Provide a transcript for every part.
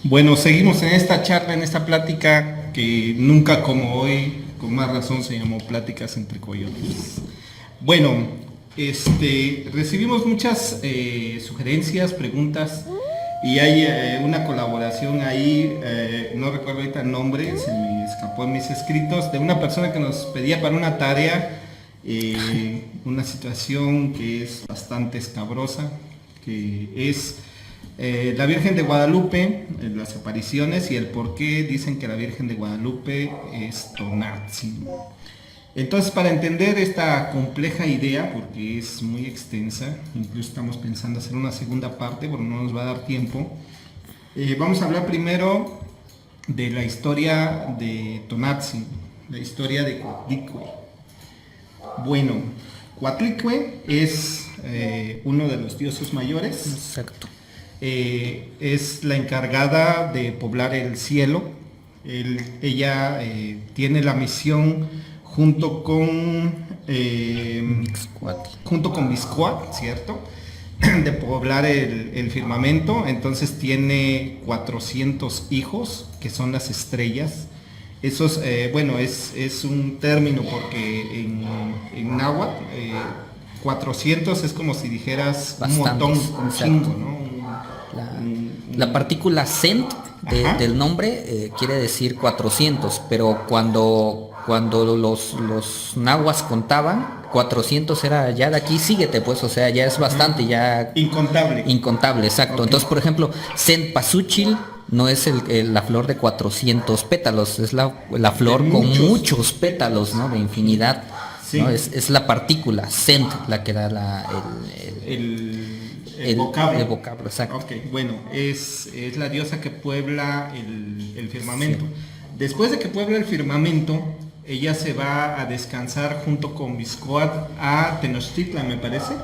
Bueno, seguimos en esta charla, en esta plática que nunca como hoy, con más razón se llamó Pláticas entre Coyotes. Bueno, recibimos muchas sugerencias, preguntas y hay una colaboración ahí, no recuerdo ahorita el nombre, se me escapó en mis escritos, de una persona que nos pedía para una tarea una situación que es bastante escabrosa, que es la Virgen de Guadalupe, las apariciones y el por qué dicen que la Virgen de Guadalupe es Tonantzin. Entonces, para entender esta compleja idea, porque es muy extensa, incluso estamos pensando hacer una segunda parte, pero no nos va a dar tiempo, vamos a hablar primero de la historia de Tonantzin, la historia de Coatlicue. Bueno, Coatlicue es uno de los dioses mayores. Exacto. Es la encargada de poblar el cielo. Ella tiene la misión junto con Mixcoatl, ¿cierto? De poblar el firmamento. Entonces tiene 400 hijos, que son las estrellas. Esos, bueno, es un término porque en náhuatl 400 es como si dijeras bastantes, un montón, un chingo, ¿no? La partícula cent del nombre quiere decir 400, pero cuando los nahuas contaban, 400 era ya de aquí, síguete pues, o sea, ya es bastante, ya... Incontable, exacto. Okay. Entonces, por ejemplo, cent pasuchil no es la flor de 400 pétalos, es la flor con muchos pétalos, ¿no? De infinidad. Sí. ¿No? Es la partícula, cent, la que da el vocablo. El vocablo, exacto. Ok, bueno, es la diosa que puebla el firmamento. Sí. Después de que puebla el firmamento, ella se va a descansar junto con Mixcoatl a Tenochtitlan, me parece.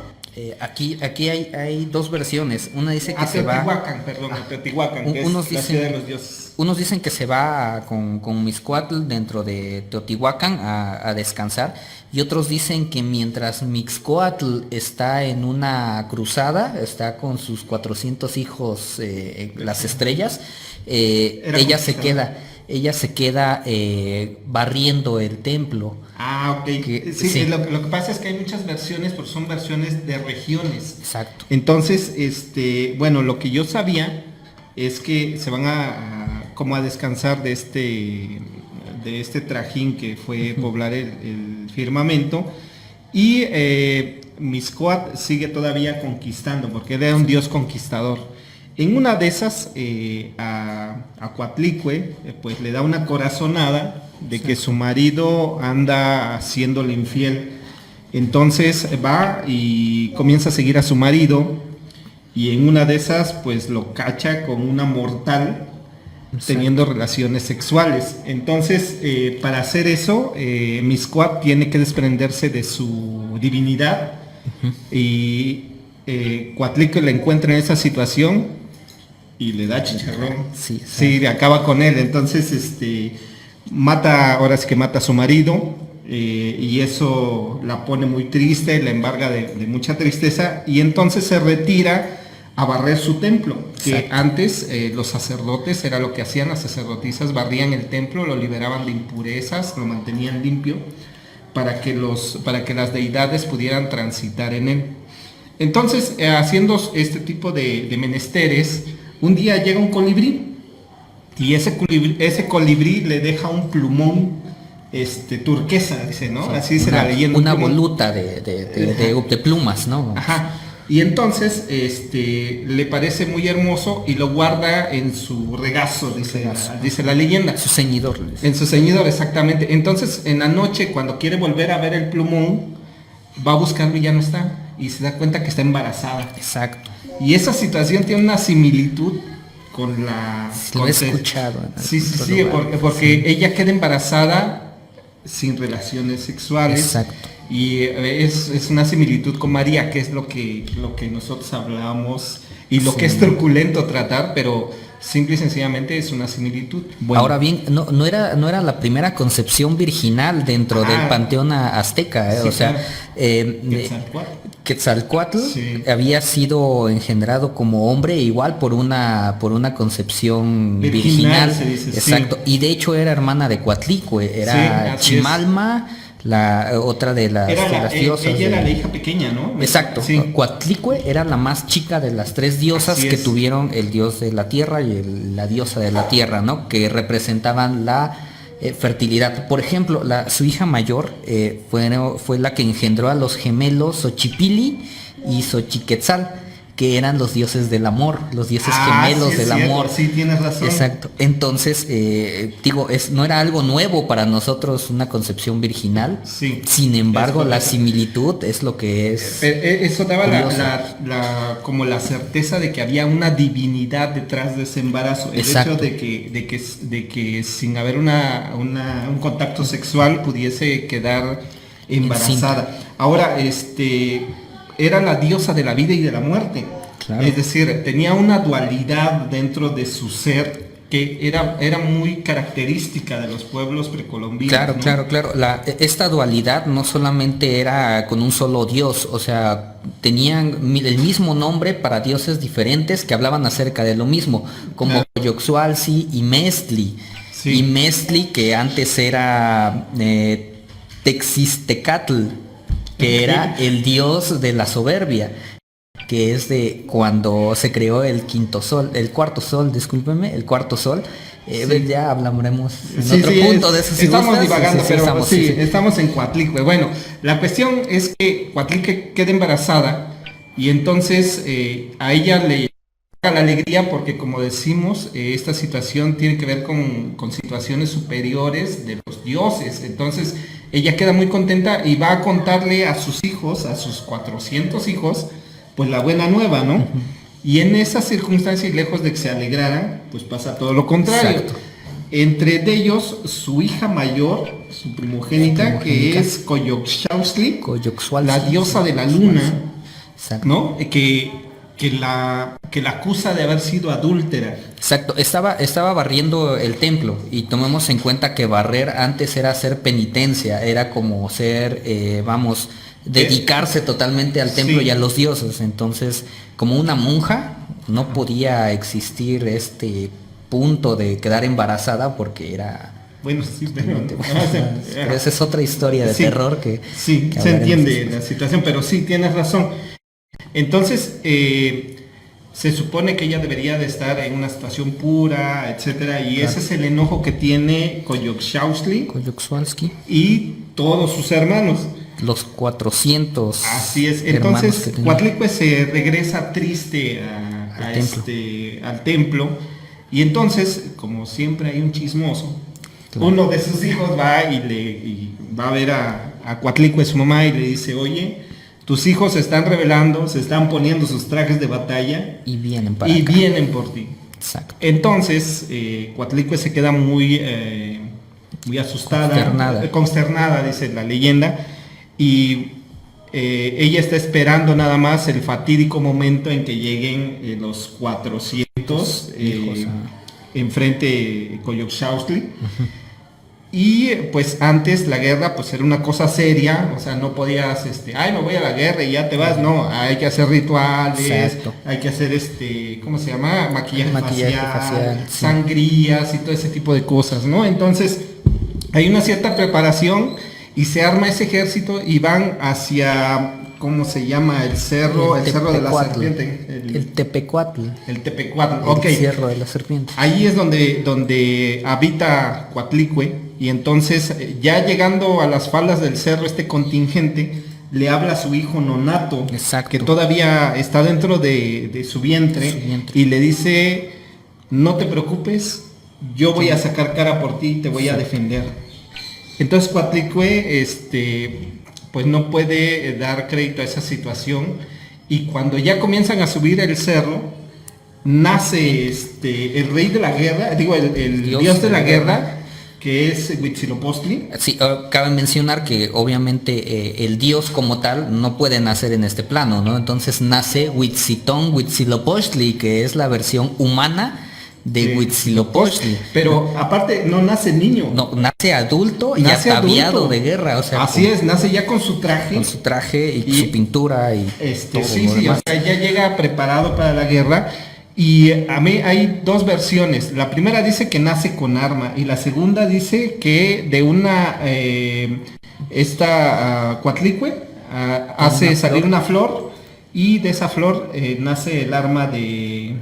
Aquí hay dos versiones. Una dice que se va... A Teotihuacán, que es la ciudad de los dioses. Unos dicen que se va con Mixcoatl dentro de Teotihuacán a descansar, y otros dicen que mientras Mixcoatl está en una cruzada, está con sus 400 hijos, las estrellas, ella se queda barriendo el templo. Ah, ok. Sí. Lo que pasa es que hay muchas versiones, pero son versiones de regiones. Exacto. Entonces, bueno, lo que yo sabía es que se van como a descansar de este trajín que fue poblar el firmamento, y Mixcoatl sigue todavía conquistando, porque era un dios conquistador. En una de esas, a Coatlicue, pues le da una corazonada de que su marido anda haciéndole infiel. Entonces va y comienza a seguir a su marido, y en una de esas pues lo cacha con una mortal teniendo relaciones sexuales. Entonces, para hacer eso, Mixcoatl tiene que desprenderse de su divinidad, y Coatlicue le encuentra en esa situación y le da chicharrón. Sí, acaba con él. Entonces, ahora sí que mata a su marido, y eso la pone muy triste, la embarga de mucha tristeza, y entonces se retira a barrer su templo, que exacto. Antes los sacerdotes era lo que hacían, las sacerdotisas barrían el templo, lo liberaban de impurezas, lo mantenían limpio para que las deidades pudieran transitar en él. Entonces, haciendo este tipo de menesteres, un día llega un colibrí, y ese colibrí le deja un plumón turquesa, dice, ¿no? Sí, así dice la leyenda. Una voluta de plumas, ¿no? Ajá. Y entonces le parece muy hermoso y lo guarda en su regazo, dice la leyenda. Su ceñidor. En su ceñidor, exactamente. Entonces, en la noche, cuando quiere volver a ver el plumón, va a buscarlo y ya no está. Y se da cuenta que está embarazada. Exacto. Y esa situación tiene una similitud con la... Lo he escuchado. Sí, porque ella queda embarazada sin relaciones sexuales. Exacto. Y es una similitud con María, que es lo que nosotros hablamos, y lo que es truculento tratar, pero simple y sencillamente es una similitud. Bueno, ahora bien, no era la primera concepción virginal dentro del panteón azteca, sí, o sea, claro. Quetzalcóatl Sí. había sido engendrado como hombre igual por una concepción virginal, se dice, exacto, sí. y de hecho era hermana de Coatlicue, era Sí, Chimalma, la otra de las diosas. Ella era la hija pequeña, ¿no? Exacto, Sí. Coatlicue era la más chica de las tres diosas Así que es. tuvieron el dios de la tierra y la diosa de la tierra, ¿no? Que representaban la fertilidad. Por ejemplo, su hija mayor fue la que engendró a los gemelos Xochipilli y Xochiquetzal, que eran los dioses del amor, los dioses gemelos sí, del cierto, amor. sí, tienes razón. Exacto. Entonces, no era algo nuevo para nosotros una concepción virginal. Sí. Sin embargo, la correcto. similitud es lo que es. Eso daba curioso. como la certeza de que había una divinidad detrás de ese embarazo. El Exacto. hecho de que sin haber un contacto sexual pudiese quedar embarazada. Ahora, era la diosa de la vida y de la muerte. Claro. Es decir, tenía una dualidad dentro de su ser que era muy característica de los pueblos precolombinos. Claro, ¿no? claro. Esta dualidad no solamente era con un solo dios, o sea, tenían el mismo nombre para dioses diferentes que hablaban acerca de lo mismo, como Claro. Coyolxauhqui y Mestli. Sí. Y Mestli, que antes era Texistecatl, que era el dios de la soberbia, que es de cuando se creó el cuarto sol, el cuarto sol. Sí. Ya hablaremos en Sí, otro punto de eso. Si estamos gustas. divagando, pero Sí. estamos en Coatlicue. Bueno, la cuestión es que Coatlicue queda embarazada y entonces a ella le llega la alegría porque, como decimos, esta situación tiene que ver con situaciones superiores de los dioses. Entonces ella queda muy contenta y va a contarle a sus hijos, a sus 400 hijos, pues la buena nueva, ¿no? Y en esas circunstancias, lejos de que se alegraran, pues pasa todo lo contrario. Exacto. Entre ellos, su hija mayor, su primogénita, que es Coyolxauhqui, la diosa de la luna, Exacto. ¿no? Que la acusa de haber sido adúltera. Exacto, estaba barriendo el templo y tomemos en cuenta que barrer antes era hacer penitencia, era como ser, dedicarse totalmente al templo Sí. y a los dioses. Entonces, como una monja, no podía existir este punto de quedar embarazada porque era... Bueno, sí, Pero esa es otra historia de Sí, terror que... Sí, que se hablaremos entiende después. la situación, pero sí, tienes razón. Entonces, se supone que ella debería de estar en una situación pura, etcétera, y ese es el enojo que tiene Coyolxauhqui Coyolxauhqui, y todos sus hermanos. los 400 Así es. hermanos Entonces, que tenía. Coatlicue se regresa triste al templo, y entonces, como siempre hay un chismoso, Claro. uno de sus hijos va y va a ver a Coatlicue, su mamá, y le dice: oye, tus hijos se están rebelando, se están poniendo sus trajes de batalla Y vienen para y acá. vienen por ti. Exacto. Entonces, Coatlicue se queda muy asustada, consternada, dice la leyenda, y ella está esperando nada más el fatídico momento en que lleguen los 400 hijos, enfrente Coyolxauhqui. Y pues antes la guerra pues era una cosa seria, o sea, no podías, me voy a la guerra y ya te vas, no, hay que hacer rituales, Exacto. hay que hacer ¿cómo se llama? Maquillaje facial, sí. sangrías y todo ese tipo de cosas, ¿no? Entonces hay una cierta preparación y se arma ese ejército y van hacia, ¿cómo se llama? El cerro de la serpiente. El Tepecuatl. El Tepecuatl, El ok. cerro de la serpiente. Ahí es donde habita Coatlicue, y entonces ya llegando a las faldas del cerro, este contingente le habla a su hijo Nonato, Exacto. que todavía está dentro de su vientre, y le dice: no te preocupes, yo voy a sacar cara por ti y te voy a defender. Entonces Coatlicue pues no puede dar crédito a esa situación, y cuando ya comienzan a subir el cerro, nace el rey de la guerra, el dios de la guerra, que es Huitzilopochtli. Sí, cabe mencionar que obviamente el dios como tal no puede nacer en este plano, ¿no? Entonces nace Huitzilopochtli, que es la versión humana de Huitzilopochtli. Pero aparte no nace niño. No, nace adulto y Nace ataviado adulto. de guerra, o sea, Así es, nace ya con su traje. con su traje y, Y- su pintura y todo Sí, lo sí, o demás. sea, ya llega preparado para la guerra. Y a mí hay dos versiones. La primera dice que nace con arma y la segunda dice que de una Coatlicue hace Una salir flor. una flor y de esa flor nace el arma de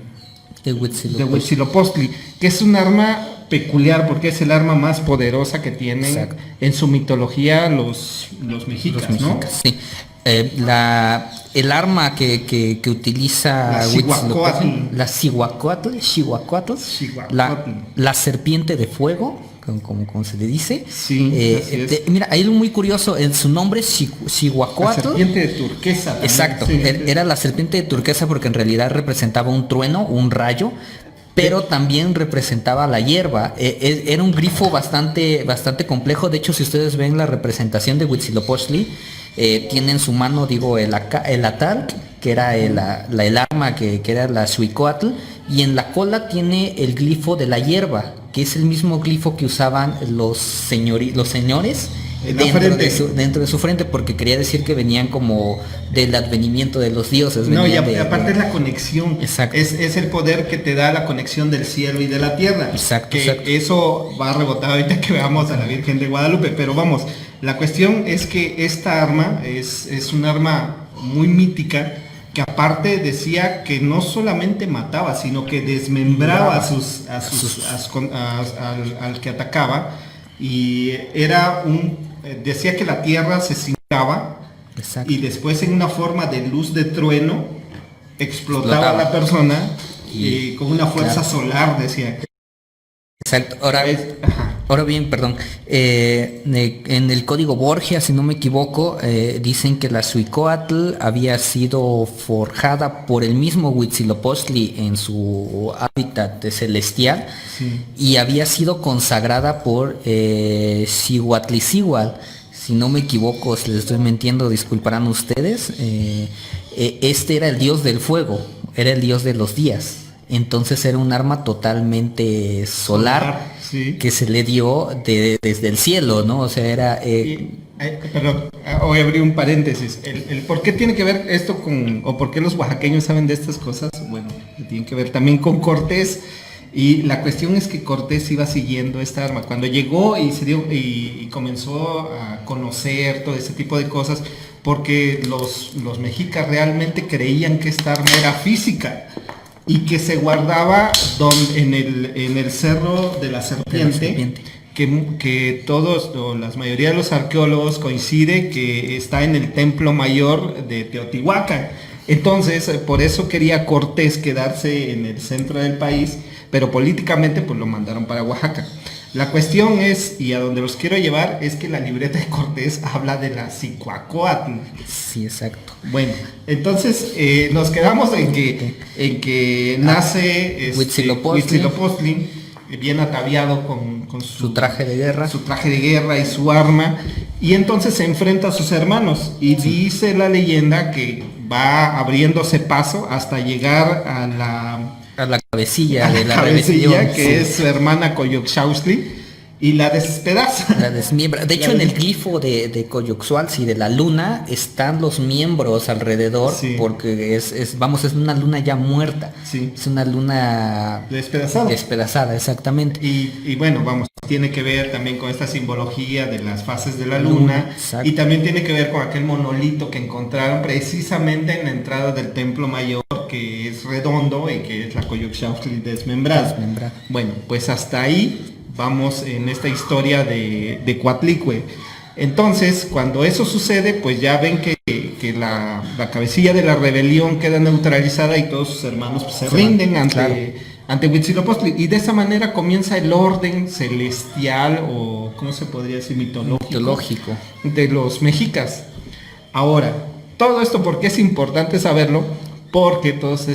De Huitzilopochtli. Huitzilopochtli, que es un arma peculiar porque es el arma más poderosa que tienen Exacto. en su mitología los mexicas, Los ¿no? mexicas, sí. El arma que utiliza La Huitzilopochtli, Cihuacóatl. la Cihuacóatl, Cihuacóatl. la serpiente de fuego, como se le dice. Sí, así es. Mira, hay algo muy curioso, en su nombre La Cihuacóatl. serpiente de turquesa también. Exacto, Sí, era la serpiente de turquesa porque en realidad representaba un trueno, un rayo, pero también representaba la hierba. Era un grifo bastante complejo. De hecho, si ustedes ven la representación de Huitzilopochtli, tiene en su mano, digo, el atal, que era el arma que era la Xuicóatl, y en la cola tiene el glifo de la hierba, que es el mismo glifo que usaban los señores En la frente. dentro de su frente, porque quería decir que venían como del advenimiento de los dioses. No, y venían aparte es la conexión. Exacto. Es el poder que te da la conexión del cielo y de la tierra. Exacto, Que exacto. eso va a rebotar ahorita que veamos a la Virgen de Guadalupe. Pero vamos, la cuestión es que esta arma es un arma muy mítica, que aparte decía que no solamente mataba, sino que desmembraba al que atacaba. Y era decía que la tierra se cincaba Exacto. y después en una forma de luz de trueno explotaba a la persona Y- con una fuerza claro. solar, decía. Exacto. Ajá. Ahora bien, perdón, en el código Borgia, si no me equivoco, dicen que la Xuicóatl había sido forjada por el mismo Huitzilopochtli en su hábitat celestial, Sí. y había sido consagrada por Xihuatlicihuatl. Si no me equivoco, si les estoy mintiendo, disculparán ustedes. Este era el dios del fuego, era el dios de los días. Entonces era un arma totalmente solar, sí. que se le dio desde el cielo, ¿no? O sea, era... Perdón, voy a abrir un paréntesis. El por qué tiene que ver esto o por qué los oaxaqueños saben de estas cosas, bueno, tiene que ver también con Cortés. Y la cuestión es que Cortés iba siguiendo esta arma. Cuando llegó y se dio y comenzó a conocer todo ese tipo de cosas, porque los mexicas realmente creían que esta arma era física y que se guardaba en el cerro de la serpiente, que todos, o la mayoría de los arqueólogos coincide que está en el templo mayor de Teotihuacán. Entonces, por eso quería Cortés quedarse en el centro del país, pero políticamente pues lo mandaron para Oaxaca. La cuestión es, y a donde los quiero llevar, es que la libreta de Cortés habla de la Cihuacóatl. Sí, exacto. Bueno, entonces nos quedamos en que nace Huitzilopochtli, bien ataviado con Su traje de guerra. Su traje de guerra y su arma, y entonces se enfrenta a sus hermanos, y dice la leyenda que va abriéndose paso hasta llegar a la cabecilla de la cabecilla, rebelión, que sí. es su hermana Coyolxauhstli, y la despedaza. La desmiembra. De hecho, en el glifo de Coyolxauhstli, de la luna, están los miembros alrededor, Sí. porque es una luna ya muerta. Sí. Es una luna Despedazada. exactamente. Y bueno, vamos, tiene que ver también con esta simbología de las fases de la luna, Exacto. y también tiene que ver con aquel monolito que encontraron precisamente en la entrada del templo mayor, que es redondo y que es la Coyolxauhstli desmembrada. Bueno, pues hasta ahí vamos en esta historia de Coatlicue. Entonces, cuando eso sucede, pues ya ven que la cabecilla de la rebelión queda neutralizada y todos sus hermanos pues, se rinden ante Huitzilopochtli. Y de esa manera comienza el orden celestial, o ¿cómo se podría decir? Mitológico de los mexicas. Ahora, todo esto, ¿por qué es importante saberlo? Porque todos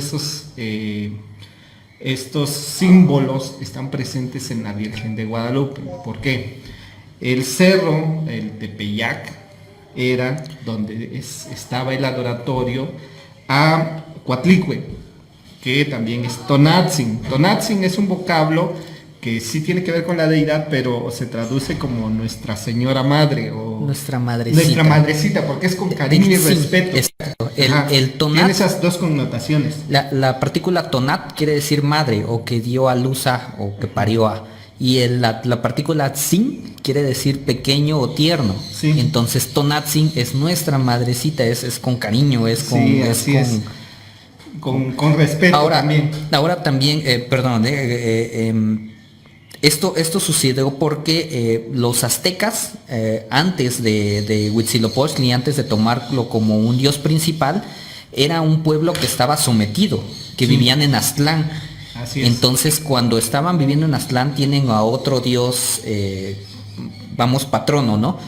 estos símbolos están presentes en la Virgen de Guadalupe. ¿Por qué? El cerro, el Tepeyac, era donde estaba el adoratorio a Coatlicue, que también es Tonatzin. Tonatzin es un vocablo que sí tiene que ver con la deidad, pero se traduce como Nuestra Señora Madre o Nuestra Madrecita. Nuestra Madrecita, porque es con cariño y respeto. Exacto. El tonat tiene esas dos connotaciones. La partícula tonat quiere decir madre, o que dio a luz a, o que parió a. Y la partícula tzin quiere decir pequeño o tierno. Sí. Entonces tonatzin es nuestra madrecita, es con cariño, es con... Sí, es así es. Con respeto también. Ahora también, perdón, esto sucedió porque los aztecas, antes de Huitzilopochtli, antes de tomarlo como un dios principal, era un pueblo que estaba sometido, que vivían en Aztlán. Así es. Entonces, cuando estaban viviendo en Aztlán, tienen a otro dios, patrono, ¿no?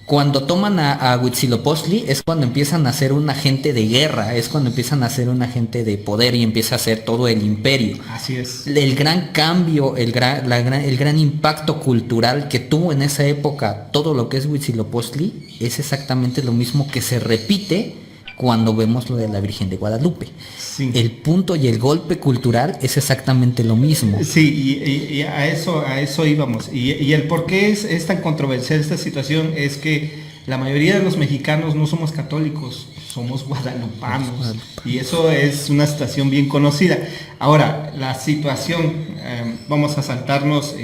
Cuando toman a Huitzilopochtli es cuando empiezan a ser un agente de guerra, es cuando empiezan a ser un agente de poder y empieza a ser todo el imperio. Así es. El gran cambio, el gran impacto cultural que tuvo en esa época todo lo que es Huitzilopochtli es exactamente lo mismo que se repite cuando vemos lo de la Virgen de Guadalupe. Sí. El punto y el golpe cultural es exactamente lo mismo. Sí, y a eso íbamos. Y el por qué es tan controversial esta situación es que la mayoría de los mexicanos no somos católicos, somos guadalupanos. Y eso es una situación bien conocida. Ahora, la situación, vamos a saltarnos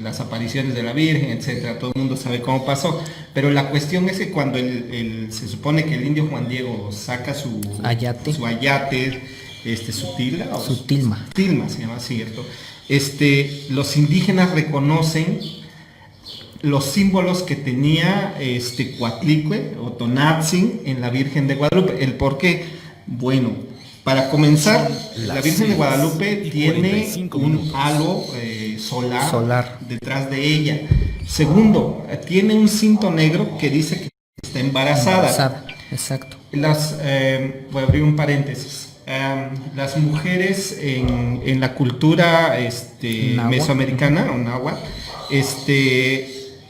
las apariciones de la Virgen, etcétera. Todo el mundo sabe cómo pasó. Pero la cuestión es que cuando se supone que el indio Juan Diego saca su ayate, su tilma. Tilma se llama, cierto. Los indígenas reconocen los símbolos que tenía Coatlicue o Tonatzin en la Virgen de Guadalupe. ¿El por qué? Bueno, para comenzar, la Virgen de Guadalupe tiene un halo solar detrás de ella. Segundo, tiene un cinto negro que dice que está embarazada. Exacto. Voy a abrir un paréntesis. Las mujeres en la cultura mesoamericana o náhuatl,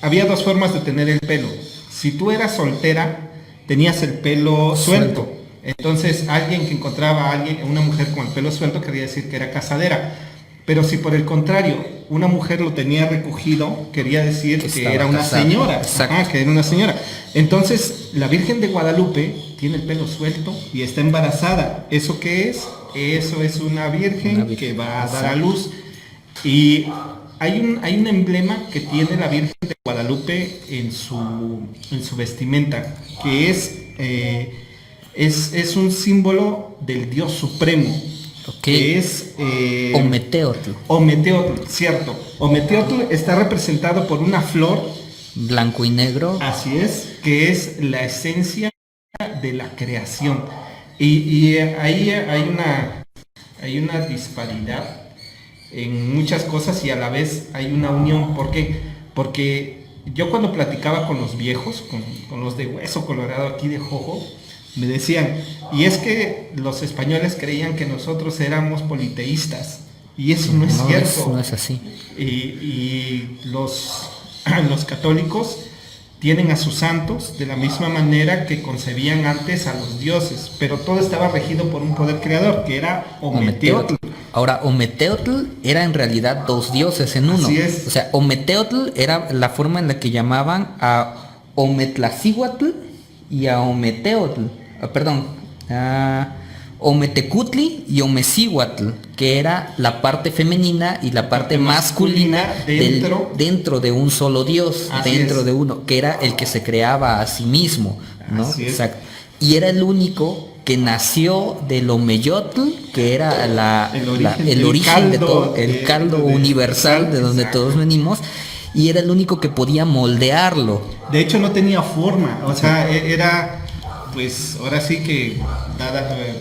había dos formas de tener el pelo. Si tú eras soltera, tenías el pelo suelto. Entonces alguien que encontraba a una mujer con el pelo suelto quería decir que era casadera. Pero si por el contrario una mujer lo tenía recogido, quería decir que era una señora. Que era una señora. Entonces la Virgen de Guadalupe tiene el pelo suelto y está embarazada. ¿Eso qué es? Eso es una virgen que va a dar a luz. Y hay un emblema que tiene la Virgen de Guadalupe en su vestimenta, que es un símbolo del Dios Supremo. Que es Ometeotl. Ometeotl, cierto. Ometeotl está representado por una flor blanco y negro. Así es, que es la esencia de la creación. Y ahí hay una disparidad en muchas cosas y a la vez hay una unión. ¿Por qué? Porque yo cuando platicaba con los viejos, con los de hueso colorado aquí de Jojo, me decían, y es que los españoles creían que nosotros éramos politeístas, y eso no es cierto. No es así. Y los católicos tienen a sus santos de la misma manera que concebían antes a los dioses, pero todo estaba regido por un poder creador, que era Ometeotl. Ahora, Ometeotl era en realidad dos dioses en uno. Así es. O sea, Ometeotl era la forma en la que llamaban a Ometlacíhuatl y a Ometeotl. Ometecutli y Omecíhuatl, que era la parte femenina y la parte masculina dentro de un solo dios, de uno, que era el que se creaba a sí mismo, ¿no? Exacto. Y era el único que nació del Omeyotl, que era el origen de todo, el caldo universal de donde todos venimos, y era el único que podía moldearlo. De hecho no tenía forma, o sea, era... Pues ahora sí que,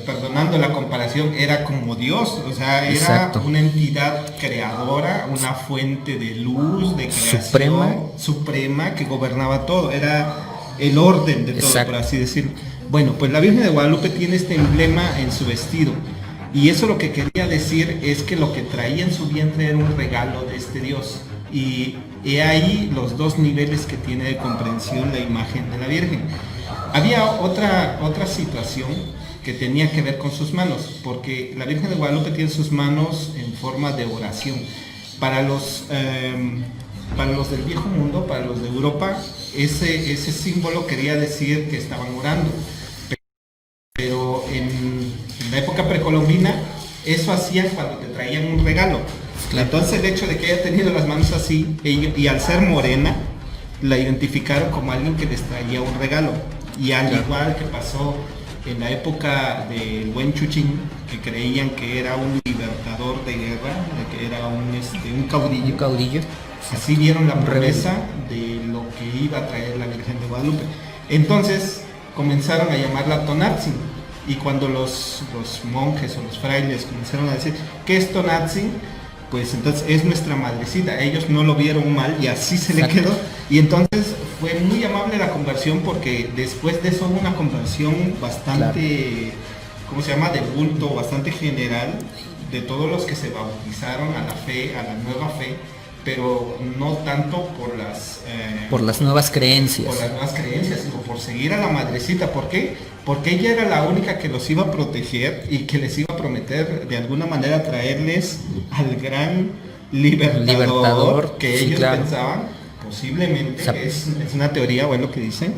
perdonando la comparación, era como Dios, o sea, era una entidad creadora, una fuente de luz, de creación suprema que gobernaba todo, era el orden de todo, por así decirlo. Bueno, pues la Virgen de Guadalupe tiene este emblema en su vestido, y eso lo que quería decir es que lo que traía en su vientre era un regalo de este Dios, y he ahí los dos niveles que tiene de comprensión la imagen de la Virgen. Había otra situación que tenía que ver con sus manos, porque la Virgen de Guadalupe tiene sus manos en forma de oración. Para los del viejo mundo, para los de Europa, ese símbolo quería decir que estaban orando. Pero en la época precolombina, eso hacían cuando te traían un regalo. Entonces el hecho de que haya tenido las manos así, y al ser morena, la identificaron como alguien que les traía un regalo. Y al igual que pasó en la época del buen Chuchín, que creían que era un libertador de guerra, que era un caudillo. Un caudillo. Así vieron la promesa de lo que iba a traer la Virgen de Guadalupe. Entonces comenzaron a llamarla Tonatzin. Y cuando los monjes o los frailes comenzaron a decir, ¿qué es Tonatzin? Pues entonces es nuestra madrecita. Ellos no lo vieron mal y así se le quedó. Y entonces fue muy amable la conversión, porque después de eso hubo una conversión bastante, ¿cómo se llama?, de bulto, bastante general, de todos los que se bautizaron a la fe, a la nueva fe, pero no tanto por las nuevas creencias. Por las nuevas creencias, sino por seguir a la madrecita. ¿Por qué? Porque ella era la única que los iba a proteger y que les iba a prometer de alguna manera traerles al gran libertador que ellos pensaban, posiblemente, es una teoría, o es lo que dicen,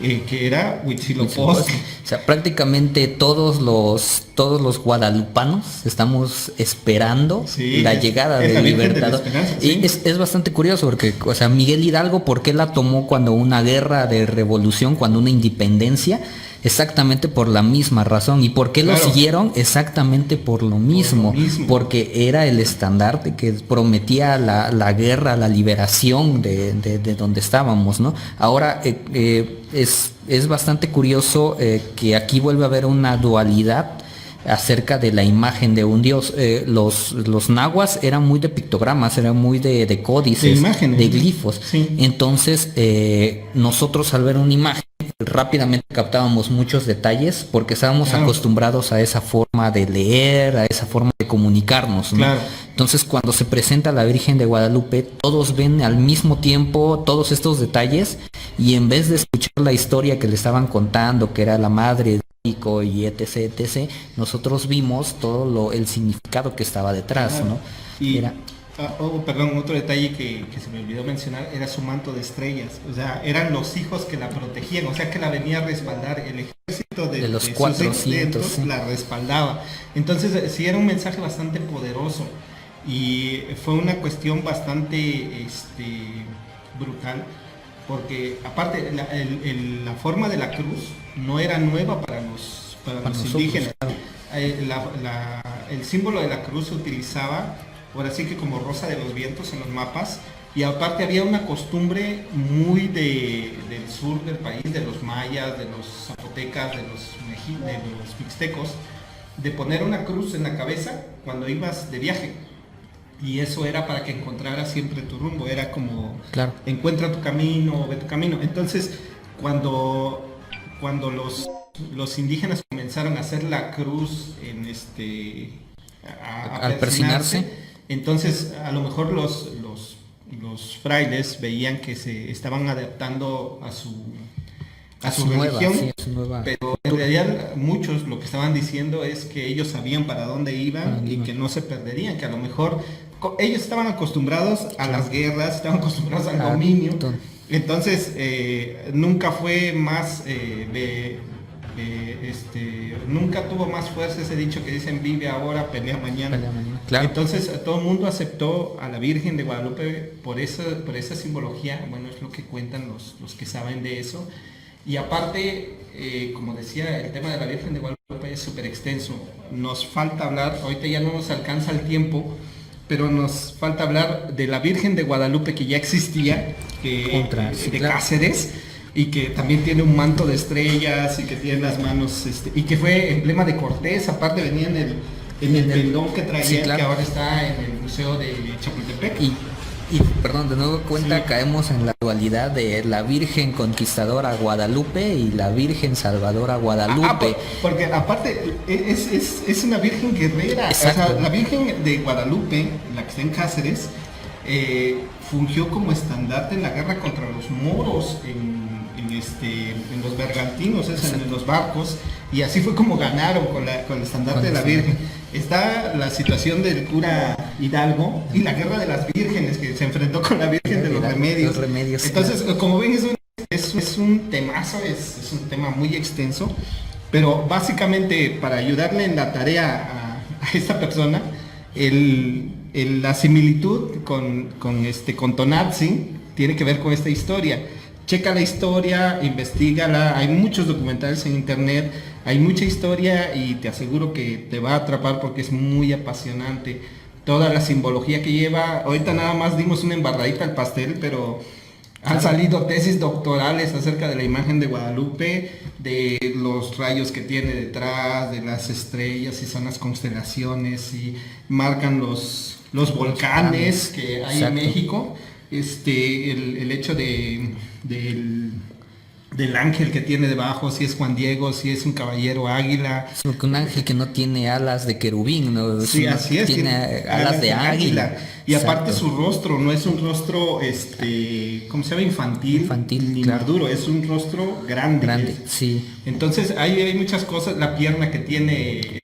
que era Huitzilopochtli. O sea, prácticamente todos los guadalupanos estamos esperando la llegada del libertador. Y es bastante curioso porque, o sea, Miguel Hidalgo, ¿por qué la tomó cuando una guerra de revolución, cuando una independencia? Exactamente por la misma razón. ¿Y por qué lo siguieron? Exactamente por lo mismo. Porque era el estandarte que prometía la guerra, la liberación de donde estábamos, ¿no? Ahora es bastante curioso que aquí vuelve a haber una dualidad acerca de la imagen de un dios. Los nahuas eran muy de pictogramas, eran muy de códices, de glifos. Sí. Entonces nosotros al ver una imagen rápidamente captábamos muchos detalles porque estábamos acostumbrados a esa forma de leer, a esa forma de comunicarnos, ¿no? Entonces cuando se presenta la Virgen de Guadalupe, todos ven al mismo tiempo todos estos detalles, y en vez de escuchar la historia que le estaban contando, que era la madre y etc, nosotros vimos todo el significado que estaba detrás, ¿no? Y perdón, otro detalle que se me olvidó mencionar era su manto de estrellas. O sea, eran los hijos que la protegían, o sea que la venía a respaldar el ejército de los 400, sí, la respaldaba. Entonces sí, era un mensaje bastante poderoso y fue una cuestión bastante brutal, porque aparte la forma de la cruz no era nueva para los indígenas. El símbolo de la cruz se utilizaba ahora sí que como rosa de los vientos en los mapas, y aparte había una costumbre muy del sur del país, de los mayas, de los zapotecas, de los mixtecos, de poner una cruz en la cabeza cuando ibas de viaje, y eso era para que encontraras siempre tu rumbo, era como encuentra tu camino, ve tu camino. Entonces cuando los indígenas comenzaron a hacer la cruz al persinarse, entonces a lo mejor los frailes veían que se estaban adaptando a su religión, pero en realidad muchos lo que estaban diciendo es que ellos sabían para dónde iban y que no se perderían, que a lo mejor ellos estaban acostumbrados a las guerras, estaban acostumbrados al dominio, entonces nunca fue más nunca tuvo más fuerza ese dicho que dicen vive ahora, pelea mañana. Entonces todo el mundo aceptó a la Virgen de Guadalupe por esa simbología. Bueno, es lo que cuentan los que saben de eso. Y aparte, como decía, el tema de la Virgen de Guadalupe es súper extenso. Nos falta hablar, ahorita ya no nos alcanza el tiempo, pero nos falta hablar de la Virgen de Guadalupe que ya existía, Cáceres, y que también tiene un manto de estrellas y que tiene las manos, y que fue emblema de Cortés. Aparte venía en el pendón que traía, que ahora está en el Museo de Chapultepec. Y perdón, de nuevo cuenta, caemos en la dualidad de la Virgen Conquistadora Guadalupe y la Virgen Salvadora Guadalupe. Porque aparte es una Virgen guerrera. O sea, la Virgen de Guadalupe, la que está en Cáceres, fungió como estandarte en la guerra contra los moros en los bergantinos, en los barcos, Y así fue como ganaron con el estandarte de la Virgen. Está la situación del cura Hidalgo y la guerra de las vírgenes que se enfrentó con la Virgen de los Remedios. Entonces, como ven, es un temazo, es un tema muy extenso, pero básicamente para ayudarle en la tarea a esta persona, la similitud con Tonantzin tiene que ver con esta historia. Checa la historia, investígala, hay muchos documentales en internet, hay mucha historia y te aseguro que te va a atrapar porque es muy apasionante. Toda la simbología que lleva, ahorita nada más dimos una embarradita al pastel, pero han salido tesis doctorales acerca de la imagen de Guadalupe, de los rayos que tiene detrás, de las estrellas y son las constelaciones y marcan los volcanes que hay en México. El hecho del ángel que tiene debajo, si es Juan Diego, si es un caballero águila. Es un ángel que no tiene alas de querubín, ¿no? Sí, así es. Tiene alas de águila. Y aparte su rostro, no es un rostro, ¿cómo se llama? Infantil ni maduro, es un rostro grande. Sí. Entonces hay muchas cosas, la pierna que tiene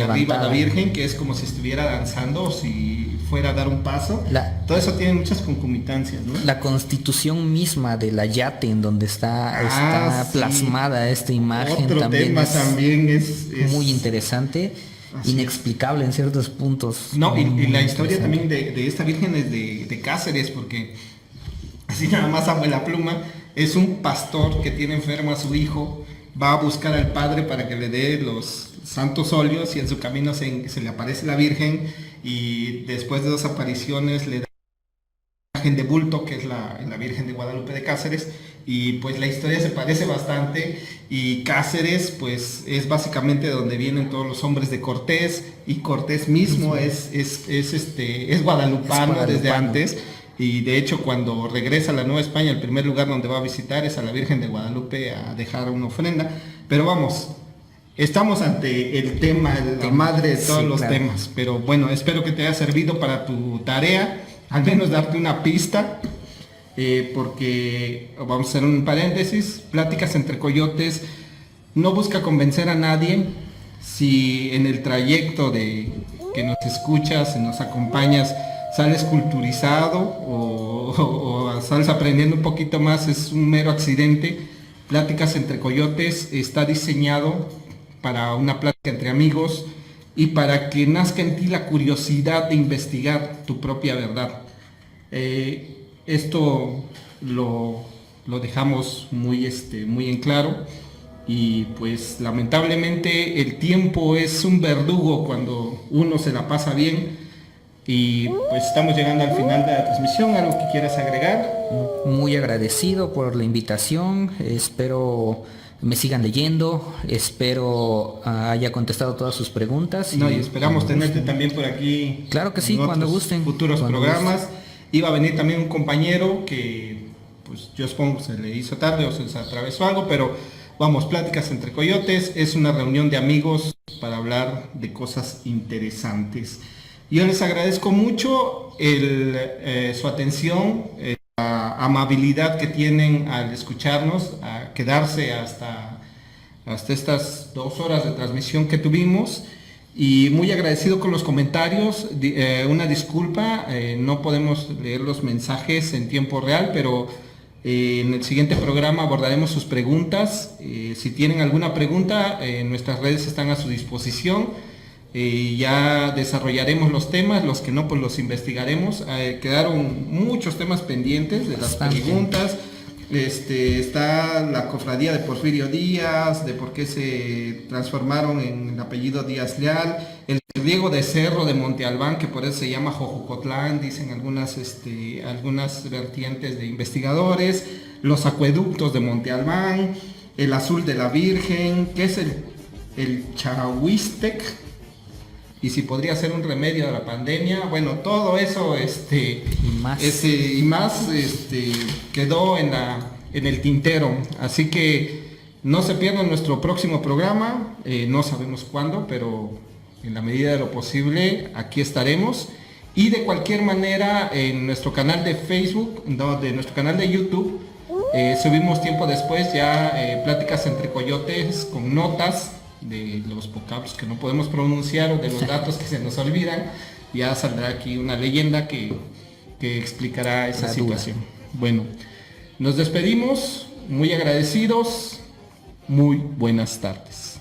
arriba la Virgen, que es como si estuviera danzando o si fuera a dar un paso. Todo eso tiene muchas concomitancias, ¿no? La constitución misma de la yate en donde está plasmada esta imagen. Otro tema también es muy interesante, inexplicable en ciertos puntos. No, y la historia también de esta Virgen es de Cáceres, porque así nada más abuela pluma, es un pastor que tiene enfermo a su hijo, va a buscar al padre para que le dé los santos óleos y en su camino se le aparece la Virgen y después de 2 apariciones le da la imagen de bulto, que es la Virgen de Guadalupe de Cáceres, y pues la historia se parece bastante. Y Cáceres pues es básicamente donde vienen todos los hombres de Cortés, y Cortés mismo es guadalupano desde antes. Y de hecho cuando regresa a la Nueva España, el primer lugar donde va a visitar es a la Virgen de Guadalupe a dejar una ofrenda. Pero vamos, estamos ante el tema, la madre de todos los temas. Pero bueno, espero que te haya servido para tu tarea, al menos darte una pista, porque vamos a hacer un paréntesis. Pláticas entre Coyotes no busca convencer a nadie. Si en el trayecto de que nos escuchas, nos acompañas, sales culturizado o sales aprendiendo un poquito más, es un mero accidente. Pláticas entre Coyotes está diseñado para una plática entre amigos y para que nazca en ti la curiosidad de investigar tu propia verdad. Esto lo dejamos muy en claro, y pues lamentablemente el tiempo es un verdugo cuando uno se la pasa bien. Y pues estamos llegando al final de la transmisión. ¿Algo que quieras agregar? Muy agradecido por la invitación, espero me sigan leyendo, espero haya contestado todas sus preguntas. Y esperamos tenerte también por aquí. Claro que sí, cuando gusten. Futuros programas. Iba a venir también un compañero que, pues yo supongo se le hizo tarde o se les atravesó algo, pero vamos, Pláticas entre Coyotes es una reunión de amigos para hablar de cosas interesantes. Yo les agradezco mucho su atención, la amabilidad que tienen al escucharnos, a quedarse hasta estas 2 horas de transmisión que tuvimos, y muy agradecido con los comentarios. Una disculpa, no podemos leer los mensajes en tiempo real, pero en el siguiente programa abordaremos sus preguntas. Si tienen alguna pregunta, nuestras redes están a su disposición. Ya desarrollaremos los temas, los que no pues los investigaremos. Quedaron muchos temas pendientes de las preguntas. Está la cofradía de Porfirio Díaz, de por qué se transformaron en el apellido Díaz Leal, el riego de Cerro de Monte Albán, que por eso se llama Jojocotlán, dicen algunas vertientes de investigadores, los acueductos de Monte Albán, el azul de la Virgen, que es el Chahuistec, y si podría ser un remedio a la pandemia. Bueno, todo eso y más quedó en el tintero, así que no se pierdan nuestro próximo programa. No sabemos cuándo, pero en la medida de lo posible aquí estaremos, y de cualquier manera en nuestro canal de Facebook, de nuestro canal de YouTube, Subimos tiempo después ya pláticas entre coyotes con notas de los vocablos que no podemos pronunciar o de los datos que se nos olvidan. Ya saldrá aquí una leyenda que explicará esa situación. Bueno, nos despedimos, muy agradecidos, muy buenas tardes.